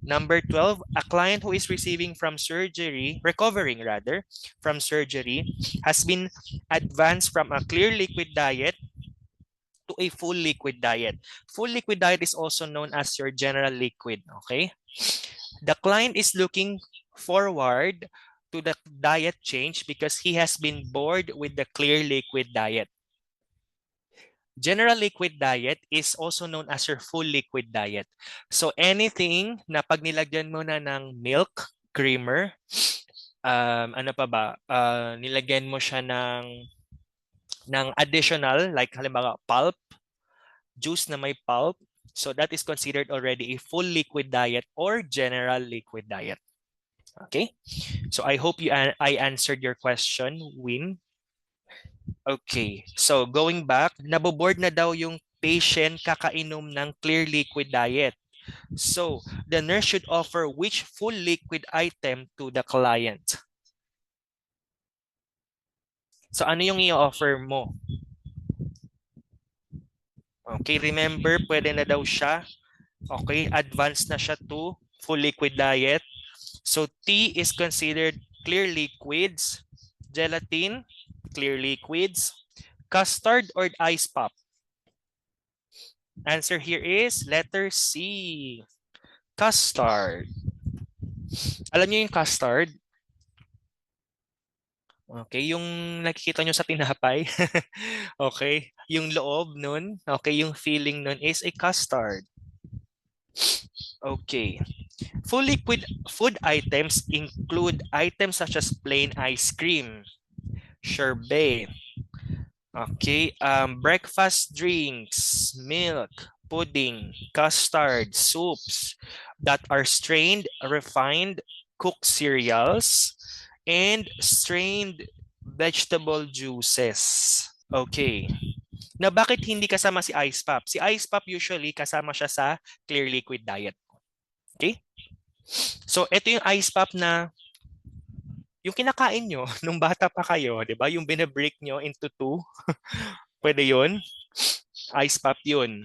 Number 12, a client who is recovering rather, from surgery has been advanced from a clear liquid diet to a full liquid diet. Full liquid diet is also known as your general liquid, okay? The client is looking forward to the diet change because he has been bored with the clear liquid diet. General liquid diet is also known as your full liquid diet. So anything na pag nilagyan mo na ng milk, creamer, ano pa ba, nilagyan mo siya ng additional, like halimbawa pulp, juice na may pulp, so that is considered already a full liquid diet or general liquid diet. Okay? So I hope I answered your question, Win. Okay. So going back, naboboard na daw yung patient kakainom ng clear liquid diet. So the nurse should offer which full liquid item to the client? So ano yung i-offer mo? Okay, remember, pwede na daw siya. Okay, advanced na siya to full liquid diet. So tea is considered clear liquids. Gelatin, clear liquids. Custard or ice pop? Answer here is letter C. Custard. Alam niyo yung custard? Okay, yung nakikita nyo sa tinapay. Okay, yung loob nun, okay, yung filling nun is a custard. Okay. Full liquid food items include items such as plain ice cream, sherbet, okay, breakfast drinks, milk, pudding, custard, soups that are strained, refined, cooked cereals, and strained vegetable juices. Okay. Na bakit hindi kasama si ice pop? Si ice pop usually kasama siya sa clear liquid diet. Okay? So, ito yung ice pop na yung kinakain nyo nung bata pa kayo, di ba? Yung binabreak nyo into two. Pwede yun. Ice pop yun.